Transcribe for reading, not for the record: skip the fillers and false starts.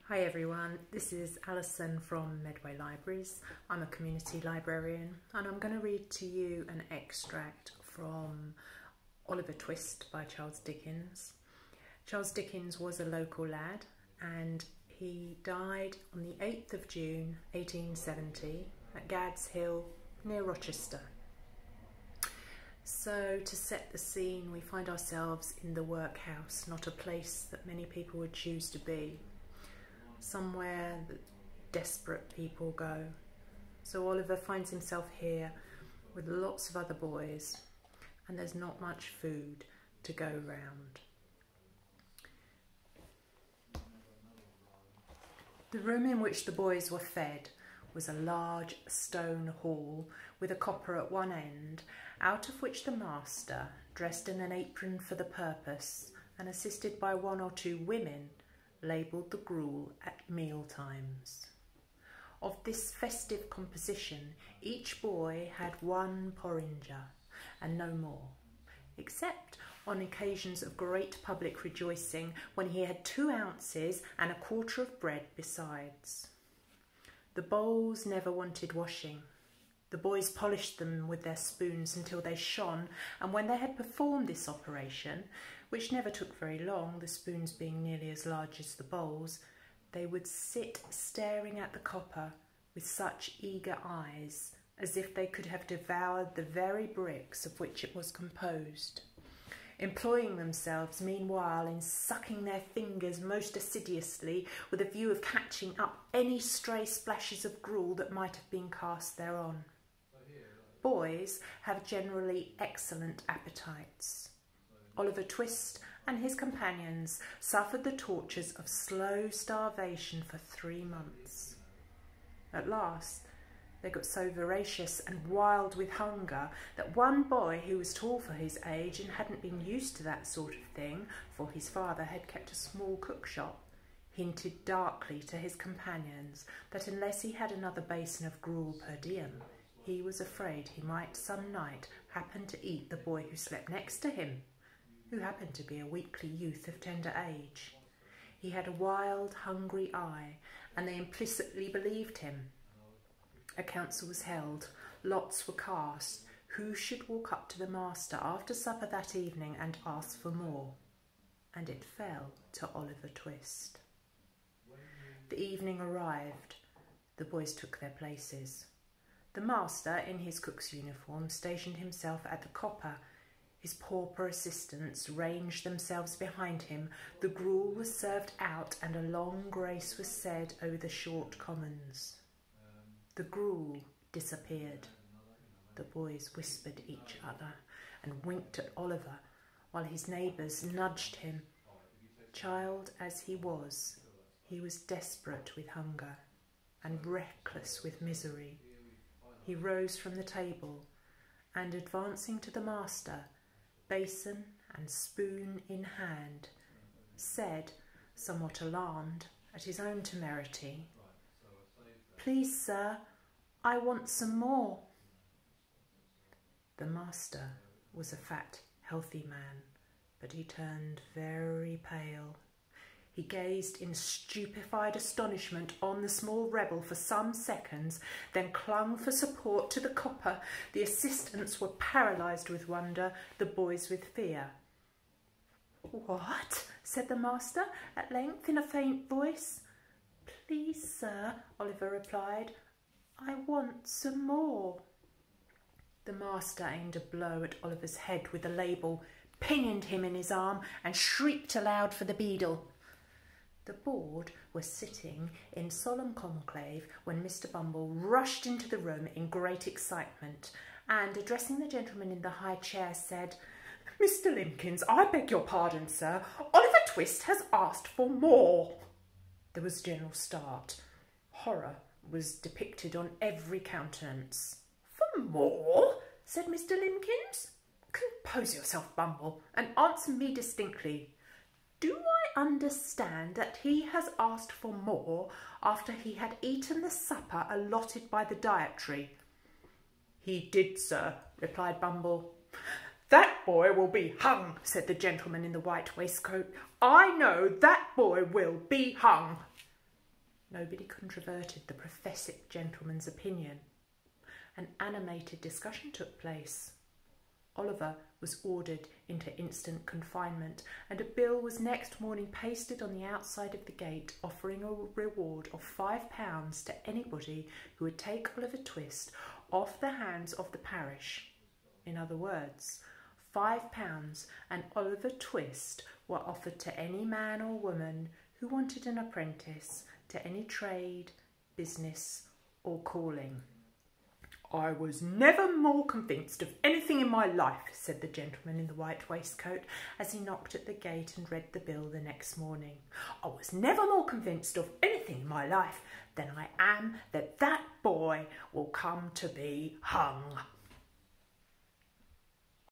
Hi everyone, this is Alison from Medway Libraries. I'm a community librarian and I'm going to read to you an extract from Oliver Twist by Charles Dickens. Charles Dickens was a local lad and he died on the 8th of June 1870 at Gad's Hill near Rochester. So to set the scene, we find ourselves in the workhouse, not a place that many people would choose to be. Somewhere that desperate people go. So Oliver finds himself here with lots of other boys and there's not much food to go round. The room in which the boys were fed was a large stone hall with a copper at one end, out of which the master, dressed in an apron for the purpose and assisted by one or two women, labelled the gruel at meal times. Of this festive composition, each boy had one porringer and no more, except on occasions of great public rejoicing when he had 2 ounces and a quarter of bread besides. The bowls never wanted washing. The boys polished them with their spoons until they shone, and when they had performed this operation, which never took very long, the spoons being nearly as large as the bowls, they would sit staring at the copper with such eager eyes as if they could have devoured the very bricks of which it was composed, employing themselves meanwhile in sucking their fingers most assiduously with a view of catching up any stray splashes of gruel that might have been cast thereon. Boys have generally excellent appetites. Oliver Twist and his companions suffered the tortures of slow starvation for 3 months. At last, they got so voracious and wild with hunger that one boy who was tall for his age and hadn't been used to that sort of thing, for his father had kept a small cook shop, hinted darkly to his companions that unless he had another basin of gruel per diem, he was afraid he might some night happen to eat the boy who slept next to him, who happened to be a weakly youth of tender age. He had a wild, hungry eye, and they implicitly believed him. A council was held, lots were cast, who should walk up to the master after supper that evening and ask for more, and it fell to Oliver Twist. The evening arrived, the boys took their places. The master, in his cook's uniform, stationed himself at the copper. His pauper assistants ranged themselves behind him. The gruel was served out and a long grace was said over the short commons. The gruel disappeared. The boys whispered each other and winked at Oliver, while his neighbours nudged him. Child as he was desperate with hunger and reckless with misery. He rose from the table and, advancing to the master, basin and spoon in hand, said, somewhat alarmed at his own temerity, "Please, sir, I want some more." The master was a fat, healthy man, but he turned very pale. He gazed in stupefied astonishment on the small rebel for some seconds, then clung for support to the copper. The assistants were paralysed with wonder, the boys with fear. "What?" said the master, at length, in a faint voice. "Please, sir," Oliver replied, "I want some more." The master aimed a blow at Oliver's head with the label, pinioned him in his arm, and shrieked aloud for the beadle. The board were sitting in solemn conclave when Mr. Bumble rushed into the room in great excitement and, addressing the gentleman in the high chair, said, "Mr. Limbkins, I beg your pardon, sir. Oliver Twist has asked for more." There was a general start. Horror was depicted on every countenance. "For more?" said Mr. Limbkins. "Compose yourself, Bumble, and answer me distinctly. Do I understand that he has asked for more after he had eaten the supper allotted by the dietary?" "He did, sir," replied Bumble. "That boy will be hung," said the gentleman in the white waistcoat. "I know that boy will be hung." Nobody controverted the prophetic gentleman's opinion. An animated discussion took place. Oliver was ordered into instant confinement, and a bill was next morning pasted on the outside of the gate offering a reward of £5 to anybody who would take Oliver Twist off the hands of the parish. In other words, £5 and Oliver Twist were offered to any man or woman who wanted an apprentice to any trade, business or calling. "I was never more convinced of anything in my life," said the gentleman in the white waistcoat as he knocked at the gate and read the bill the next morning. "I was never more convinced of anything in my life than I am that that boy will come to be hung."